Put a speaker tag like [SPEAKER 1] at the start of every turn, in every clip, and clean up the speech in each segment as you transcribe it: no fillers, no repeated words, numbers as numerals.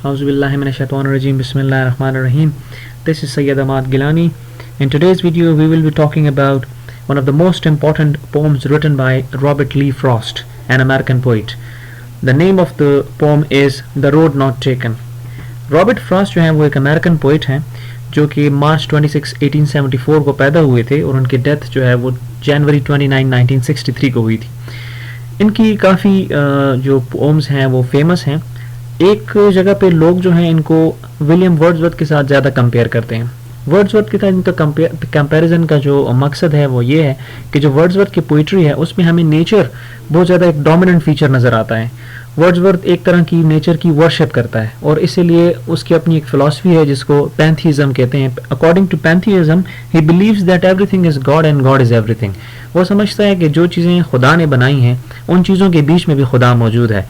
[SPEAKER 1] Auzubillahi minash-shaytanir-rajim. Bismillahir-rahmanir-rahim. This is Sayyid Ahmad Gilani. In today's video, we will be talking about one of the most important poems written by Robert Lee Frost, an American poet. The name of the poem is The Road Not Taken. Robert Frost जो हैं वो एक American poet हैं जो कि मार्च 26, 1874 को पैदा हुए थे और उनकी डेथ जो है वो जनवरी 29, 1963 को हुई थी। इनकी काफ़ी जो पोम्स हैं वो फेमस हैं। एक जगह पे लोग जो हैं इनको विलियम वर्ड्सवर्थ के साथ ज़्यादा कंपेयर करते हैं। वर्ड्सवर्थ के साथ इनका कंपैरिजन का जो मकसद है वो ये है कि जो वर्ड्सवर्थ की पोइट्री है उसमें हमें नेचर बहुत ज़्यादा एक डोमिनेंट फीचर नज़र आता है। वर्ड्सवर्थ एक तरह की नेचर की वर्शिप करता है और इसीलिए उसकी अपनी एक फिलॉसफी है जिसको पैंथीइज्म कहते हैं। According to pantheism he believes that everything is God and God is everything. वो समझता है कि जो चीज़ें खुदा ने बनाई हैं उन चीज़ों के बीच में भी खुदा मौजूद है।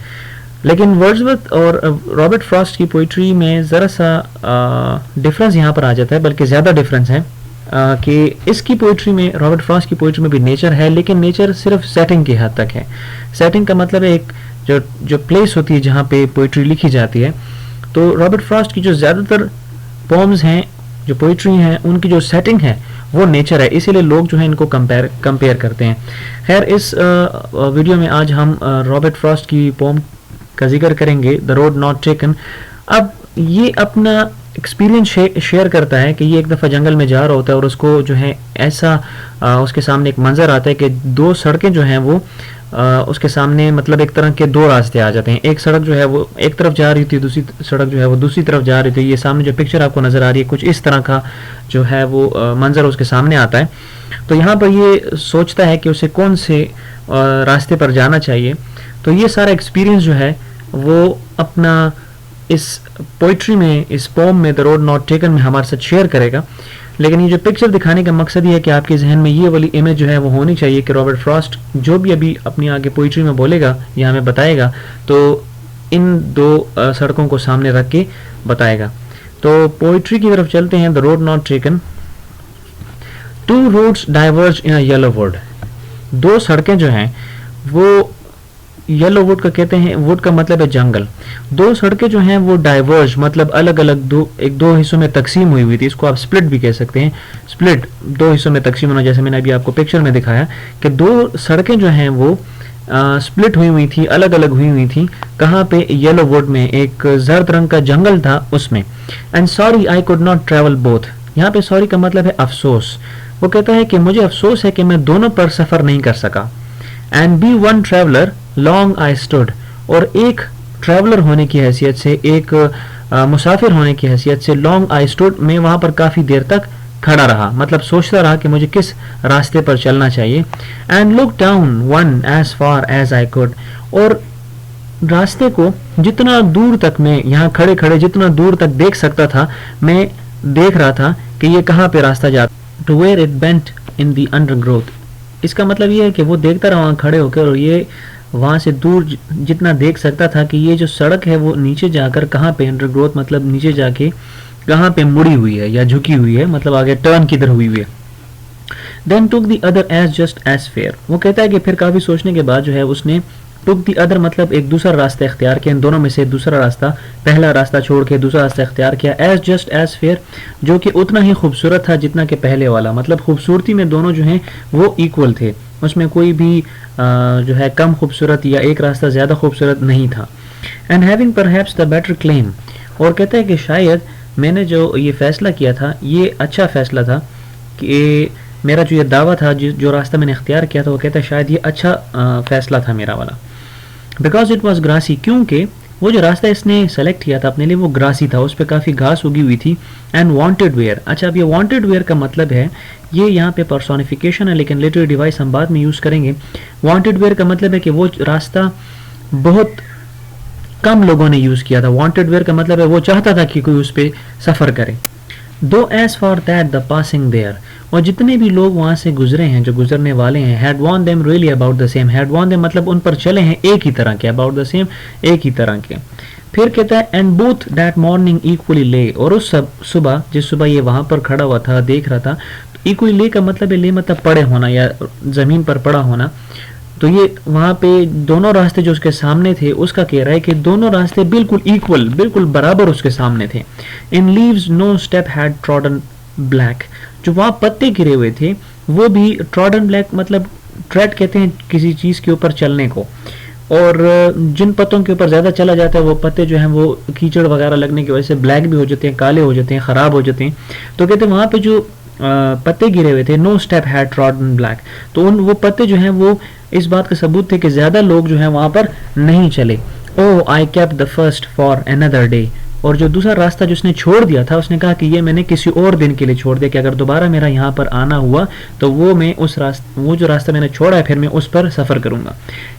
[SPEAKER 1] लेकिन वर्ड्सवर्थ और रॉबर्ट फ्रॉस्ट की पोइट्री में ज़रा सा डिफरेंस यहाँ पर आ जाता है, बल्कि ज़्यादा डिफरेंस है कि इसकी पोइट्री में, रॉबर्ट फ्रॉस्ट की पोइट्री में भी नेचर है, लेकिन नेचर सिर्फ सेटिंग की हद तक है। सेटिंग का मतलब है एक जो प्लेस होती है जहाँ पे पोइट्री लिखी जाती है। तो रॉबर्ट फ्रॉस्ट की जो ज़्यादातर पोम्स हैं, जो पोइट्री हैं, उनकी जो सेटिंग है वो नेचर है, इसीलिए लोग जो है इनको कंपेयर करते हैं। खैर, इस वीडियो में आज हम रॉबर्ट फ्रॉस्ट की पोम का जिक्र करेंगे, द रोड नॉट टेकन। अब ये अपना एक्सपीरियंस शेयर करता है कि ये एक दफ़ा जंगल में जा रहा होता है और उसको जो है ऐसा उसके सामने एक मंजर आता है कि दो सड़कें जो हैं वो उसके सामने, मतलब एक तरह के दो रास्ते आ जाते हैं। एक सड़क जो है वो एक तरफ जा रही थी, दूसरी सड़क जो है वो दूसरी तरफ जा रही थी। ये सामने जो पिक्चर आपको नज़र आ रही है कुछ इस तरह का जो है वो मंजर उसके सामने आता है। तो यहाँ पर ये सोचता है कि उसे कौन से रास्ते पर जाना चाहिए। तो ये सारा एक्सपीरियंस जो है वो अपना इस पोइट्री में, इस पोम में, द रोड नॉट टेकन में हमारे साथ शेयर करेगा। लेकिन ये जो पिक्चर दिखाने का मकसद ये है कि आपके जहन में ये वाली इमेज जो है वो होनी चाहिए कि रॉबर्ट फ्रॉस्ट जो भी अभी अपनी आगे पोइट्री में बोलेगा या हमें बताएगा तो इन दो सड़कों को सामने रख के बताएगा। तो पोइट्री की तरफ चलते हैं। The road not taken. Two roads diverge in a yellow wood. दो सड़कें जो हैं वो येलो वुड का कहते हैं, वुड का मतलब है जंगल। दो सड़कें जो हैं वो डाइवर्ज मतलब अलग अलग दो हिस्सों में तकसीम हुई थी। इसको आप स्प्लिट भी कह सकते हैं। स्प्लिट, दो हिस्सों में तकसीम होना, जैसे मैंने अभी आपको पिक्चर में दिखाया कि दो सड़कें जो हैं वो स्प्लिट हुई थी, अलग अलग हुई थी। कहाँ पे? येलो वुड में, एक जर्द रंग का जंगल था उसमें। And sorry I could not travel both. यहाँ पे सॉरी का मतलब है अफसोस। वो कहता है कि मुझे अफसोस है कि मैं दोनों पर सफ़र नहीं कर सका। And be one traveller long I stood. और एक ट्रैवलर होने की हैसियत से, एक मुसाफिर होने की हैसियत से, लॉन्ग आई स्टूड, मैं वहाँ पर काफ़ी देर तक खड़ा रहा, मतलब सोचता रहा कि मुझे किस रास्ते पर चलना चाहिए। And look down one as far as I could. और रास्ते को जितना दूर तक मैं यहाँ खड़े खड़े जितना दूर तक देख सकता था, मैं देख रहा था कि ये कहाँ पे रास्ता जाता। To where it bent in the undergrowth. इसका मतलब ये है कि वो देखता रहा वहाँ खड़े होकर और ये वहाँ से दूर जितना देख सकता था कि ये जो सड़क है वो नीचे जाकर कहाँ पे, अंडरग्रोथ मतलब नीचे जाके कहाँ पे मुड़ी हुई है या झुकी हुई है, मतलब आगे टर्न किधर हुई है। Then took the other as just as fair. वो कहता है कि फिर काफ़ी सोचने के बाद जो है उसने टुक द अदर मतलब एक दूसरा रास्ता इख्तियार किया। इन दोनों में से दूसरा रास्ता, पहला रास्ता छोड़ के दूसरा रास्ता इख्तियार किया। एज जस्ट एज फेयर, जो कि उतना ही खूबसूरत था जितना कि पहले वाला, मतलब खूबसूरती में दोनों जो हैं वो इक्वल थे, उसमें कोई भी जो है कम खूबसूरत या एक रास्ता ज़्यादा खूबसूरत नहीं था। And having perhaps the better claim. और कहता है कि शायद मैंने जो ये फ़ैसला किया था ये अच्छा फ़ैसला था कि मेरा जो ये दावा था, जो रास्ता मैंने इख्तियार किया था, वो कहता है शायद ये अच्छा फ़ैसला था मेरा वाला। बिकॉज इट वॉज ग्रासी, क्योंकि वो जो रास्ता इसने सेलेक्ट किया था अपने लिए वो ग्रासी था, उस पर काफ़ी घास उगी हुई थी। And wanted wear. अच्छा, अब ये वांटेड वेयर का मतलब है, ये यहाँ पे पर्सोनिफिकेशन है लेकिन लिटरेरी डिवाइस हम बाद में यूज़ करेंगे। वांटेड वेयर का मतलब है कि वो रास्ता बहुत कम लोगों ने यूज़ किया था। वांटेड वेयर का मतलब है वो चाहता था कि कोई उस पर सफ़र करे। Though as for that the passing there. और जितने भी लोग वहाँ से गुजरे हैं, जो गुजरने वाले हैं, had worn them really about the same. Had worn them मतलब उन पर चले हैं एक ही तरह के, अबाउट द सेम एक ही तरह के। फिर कहता है and both that morning equally ले। और उस सुबह, जिस सुबह ये वहाँ पर खड़ा हुआ था, देख रहा था, इक्वली ले का मतलब है ले मतलब पड़े होना या ज़मीन पर पड़ा होना। तो ये वहाँ पे दोनों रास्ते जो उसके सामने थे उसका कह रहा है कि दोनों रास्ते बिल्कुल इक्वल, बिल्कुल बराबर उसके सामने थे। In leaves no step had trodden black, जो वहाँ पत्ते गिरे हुए थे वो भी ट्रॉडन ब्लैक, मतलब ट्रेड कहते हैं किसी चीज़ के ऊपर चलने को, और जिन पत्तों के ऊपर ज़्यादा चला जाता है वो पत्ते जो हैं वो कीचड़ वगैरह लगने की वजह से ब्लैक भी हो जाते हैं, काले हो जाते हैं, ख़राब हो जाते हैं। तो कहते हैं वहाँ पे जो पत्ते गिरे हुए थे, no step had trodden black, तो उन वो पत्ते जो हैं वो इस बात का सबूत थे कि ज़्यादा लोग जो हैं वहाँ पर नहीं चले। Oh I kept the first for another day, और जो दूसरा रास्ता जो उसने छोड़ दिया था उसने कहा कि ये मैंने किसी और दिन के लिए छोड़ दिया, कि अगर दोबारा मेरा यहाँ पर आना हुआ तो वो जो रास्ता मैंने छोड़ा है फिर मैं उस पर सफ़र करूँगा।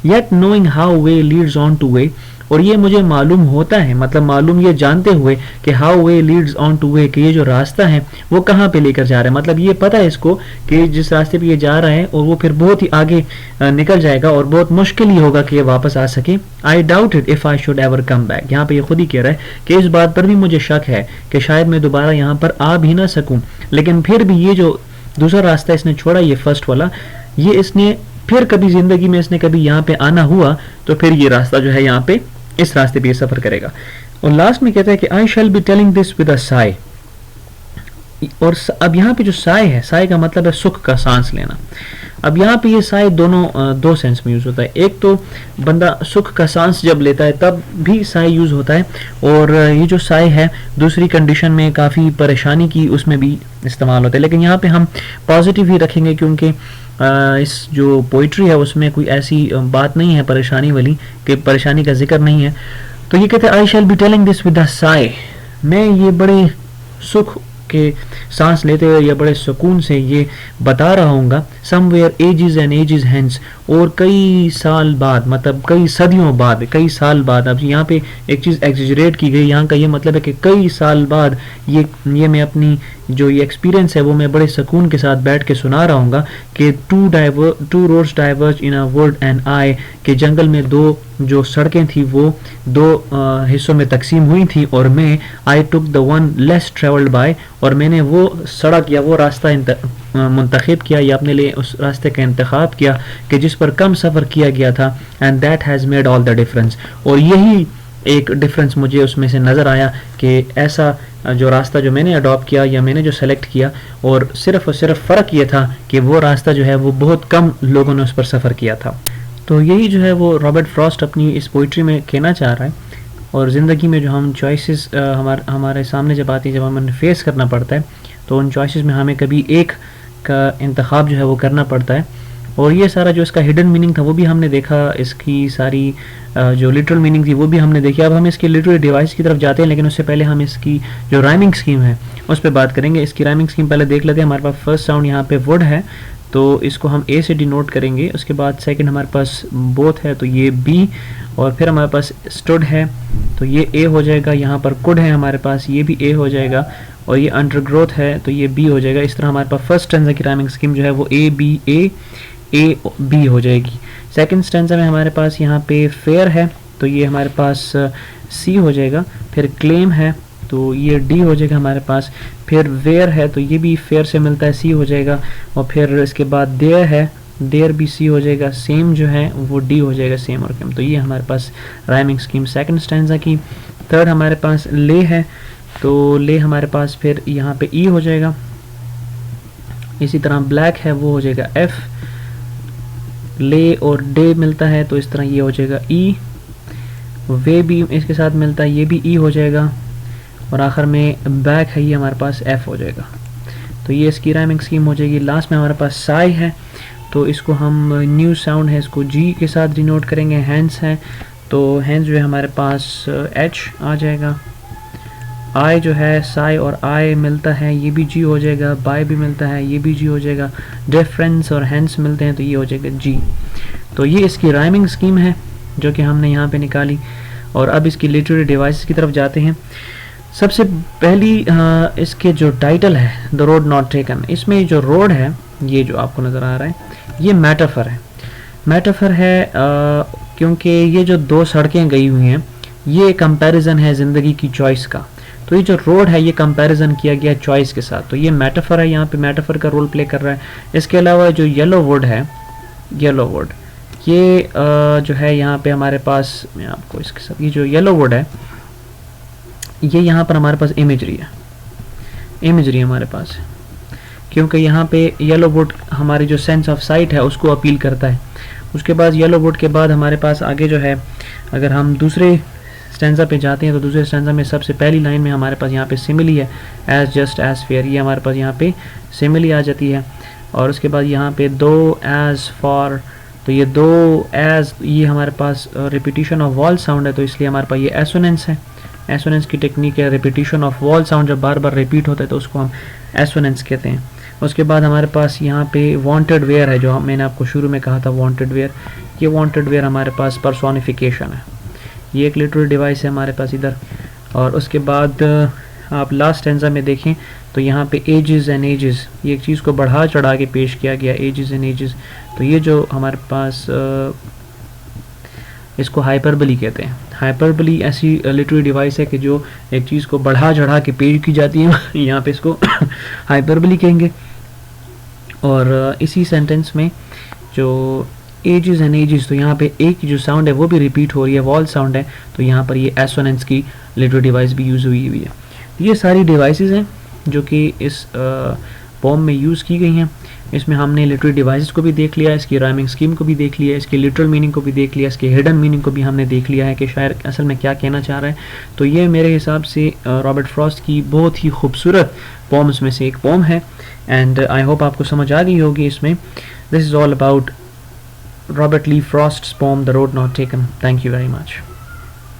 [SPEAKER 1] Yet knowing how way Leeds on two way, और ये मुझे मालूम होता है, मतलब मालूम ये जानते हुए कि how way Leeds on two way, कि ये जो रास्ता है वो कहाँ पे लेकर जा रहा है, मतलब ये पता है इसको कि जिस रास्ते पे ये जा रहा है और वो फिर बहुत ही आगे निकल जाएगा और बहुत मुश्किल ही होगा कि ये वापस आ सके। I doubt it if I should ever come back, यहाँ पे ये खुद ही कह रहा है कि इस बात पर भी मुझे शक है कि शायद मैं दोबारा यहाँ पर आ भी ना सकूँ, लेकिन फिर भी ये जो दूसरा रास्ता इसने छोड़ा, ये फर्स्ट वाला, ये इसने फिर कभी ज़िंदगी में इसने कभी यहाँ पे आना हुआ तो फिर ये रास्ता जो है यहाँ पे इस रास्ते पे सफ़र करेगा। और लास्ट में कहता है कि I shall be telling this with a sigh, और अब यहाँ पे जो साय है, साय का मतलब है सुख का सांस लेना। अब यहाँ पे ये साय दो सेंस में यूज़ होता है। एक तो बंदा सुख का सांस जब लेता है तब भी साय यूज़ होता है, और ये जो साय है दूसरी कंडीशन में काफ़ी परेशानी की उसमें भी इस्तेमाल होता है, लेकिन यहाँ पे हम पॉजिटिव ही रखेंगे क्योंकि इस जो पोइट्री है उसमें कोई ऐसी बात नहीं है परेशानी वाली, कि परेशानी का जिक्र नहीं है। तो ये कहते हैं I shall be telling this with a sigh, मैं ये बड़े सुख के सांस लेते हुए या बड़े सुकून से ये बता रहा हूँगा, somewhere ages and ages hence, और कई साल बाद, मतलब कई सदियों बाद, कई साल बाद। अब यहाँ पे एक चीज़ एक्सजरेट की गई, यहाँ का ये मतलब है कि कई साल बाद ये मैं अपनी जो ये एक्सपीरियंस है वो मैं बड़े सुकून के साथ बैठ के सुना रहा हूँगा कि two roads diverge in a wood and I, कि जंगल में दो जो सड़कें थी वो दो हिस्सों में तकसीम हुई थी, और मैं I took the one less travelled by, और मैंने वो सड़क या वो रास्ता मुंतखब किया या अपने लिए उस रास्ते का इंतखाब किया कि जिस पर कम सफ़र किया गया था, and that has made all the difference, और यही एक डिफरेंस मुझे उसमें से नज़र आया कि ऐसा जो रास्ता जो मैंने अडॉप्ट किया या मैंने जो सेलेक्ट किया, और सिर्फ फ़र्क ये था कि वो रास्ता जो है वो बहुत कम लोगों ने उस पर सफ़र किया था। तो यही जो है वो रॉबर्ट फ्रॉस्ट अपनी इस पोइट्री में कहना चाह रहा है। और ज़िंदगी में जो हम चॉइसेस हमारे सामने जब आती है, जब हमें फेस करना पड़ता है, तो उन चॉइसेस में हमें कभी एक का इंतखाब जो है वो करना पड़ता है। और ये सारा जो इसका हिडन मीनिंग था वो भी हमने देखा, इसकी सारी जो लिटरल मीनिंग थी वो भी हमने देखी। अब हम इसकी लिटरल डिवाइस की तरफ जाते हैं, लेकिन उससे पहले हम इसकी जो राइमिंग स्कीम है उस पर बात करेंगे। इसकी राइमिंग स्कीम पहले देख लेते हैं। हमारे पास फर्स्ट साउंड यहाँ पे वुड है, तो इसको हम ए से डिनोट करेंगे। उसके बाद सेकंड हमारे पास बोथ है, तो ये बी, और फिर हमारे पास स्टूड है, तो ये ए हो जाएगा। यहाँ पर कुड है हमारे पास, ये भी ए हो जाएगा, और ये अंडरग्रोथ है तो ये बी हो जाएगा। इस तरह हमारे पास फर्स्ट स्टैंजा की राइमिंग स्कीम जो है वो ए बी हो जाएगी। सेकंड स्टैंजा में हमारे पास यहाँ पे फेयर है, तो ये हमारे पास सी हो जाएगा। फिर क्लेम है तो ये डी हो जाएगा हमारे पास। फिर वेयर है तो ये भी फेयर से मिलता है, सी हो जाएगा। और फिर इसके बाद देयर है, देयर भी सी हो जाएगा। सेम जो है वो डी हो जाएगा, सेम और कम। तो ये हमारे पास राइमिंग स्कीम सेकंड स्टैंजा की। थर्ड हमारे पास ले है, तो ले हमारे पास फिर यहाँ पे ई हो जाएगा। इसी तरह ब्लैक है वो हो जाएगा एफ। ले और डे मिलता है तो इस तरह ये हो जाएगा ई। वे भी इसके साथ मिलता है, ये भी ई हो जाएगा। और आखिर में बैक है, ये हमारे पास एफ हो जाएगा। तो ये इसकी राइमिंग स्कीम हो जाएगी। लास्ट में हमारे पास साई है, तो इसको हम न्यू साउंड है इसको जी के साथ डिनोट करेंगे। हैंड्स है तो हैंड्स जो है हमारे पास एच आ जाएगा। आई जो है साई और आई मिलता है, ये भी जी हो जाएगा। बाय भी मिलता है, ये भी जी हो जाएगा। डिफरेंस और हैंड्स मिलते हैं तो ये हो जाएगा जी। तो ये इसकी राइमिंग स्कीम है जो कि हमने यहाँ पे निकाली। और अब इसकी लिटरेरी डिवाइस की तरफ जाते हैं। सबसे पहली इसके जो टाइटल है द रोड नॉट टेकन, इसमें जो रोड है ये जो आपको नज़र आ रहा है ये मेटाफर है। मेटाफर है क्योंकि ये जो दो सड़कें गई हुई हैं ये कंपैरिजन है ज़िंदगी की चॉइस का। तो ये जो रोड है ये कंपैरिजन किया गया चॉइस के साथ, तो ये मेटाफर है, यहाँ पे मेटाफर का रोल प्ले कर रहा है। इसके अलावा जो येलो वुड है, येलो वुड ये जो है यहाँ पे हमारे पास, मैं आपको इसके साथ, ये जो येलो वुड है, ये यहाँ पर हमारे पास इमेजरी है, इमेजरी हमारे पास है, क्योंकि यहाँ पे येलो वुड हमारी जो सेंस ऑफ साइट है उसको अपील करता है। उसके बाद येलो वुड के बाद हमारे पास आगे जो है, अगर हम दूसरे स्टैंजा पे जाते हैं तो दूसरे स्टैंजा में सबसे पहली लाइन में हमारे पास यहाँ पे सिमिली है, एज जस्ट एज फेयर, ये हमारे पास यहाँ पे सिमिली आ जाती है। और उसके बाद यहाँ पे दो, एज, फॉर, तो ये दो, एज, ये हमारे पास रिपीटिशन ऑफ वॉल साउंड है, तो इसलिए हमारे पास ये एसोनेंस है। एसोनेंस की टेक्निक है, रिपीटिशन ऑफ वॉल साउंड जब बार बार रिपीट होता है तो उसको हम एसोनेंस कहते हैं। उसके बाद हमारे पास यहाँ पे वांटेड वेयर है, जो मैंने आपको शुरू में कहा था वांटेड वेयर, ये वांटेड वेयर हमारे पास पर्सोनिफिकेशन है, ये एक लिटरल डिवाइस है हमारे पास इधर। और उसके बाद आप लास्ट स्टैंजा में देखें तो यहाँ पे एजेस एंड एजेस, ये एक चीज़ को बढ़ा चढ़ा के पेश किया गया, एजेस एंड एजेस, तो ये जो हमारे पास इसको हाइपरबली कहते हैं। हाइपरबली ऐसी लिटरेरी डिवाइस है कि जो एक चीज़ को बढ़ा चढ़ा के पेश की जाती है, यहाँ पे इसको हाइपरबली कहेंगे। और इसी सेंटेंस में जो एजेस एंड एजेस, तो यहाँ पे एक जो साउंड है वो भी रिपीट हो रही है, वॉल साउंड है, तो यहाँ पर ये एसोनेंस की लिटरेरी डिवाइस भी यूज़ हुई है। ये सारी डिवाइसेस हैं जो कि इस पोम में यूज़ की गई हैं। इसमें हमने लिटरेरी डिवाइसेस को भी देख लिया, इसकी राइमिंग स्कीम को भी देख लिया, इसकी लिटरल मीनिंग को भी देख लिया, इसके हिडन मीनिंग को भी हमने देख लिया है कि शायर असल में क्या कहना चाह रहा है। तो ये मेरे हिसाब से रॉबर्ट फ्रॉस्ट की बहुत ही खूबसूरत पोम्स में से एक पोम है, एंड आई होप आपको समझ आ गई होगी इसमें। This is all about Robert Lee Frost's poem The Road Not Taken. Thank you very much.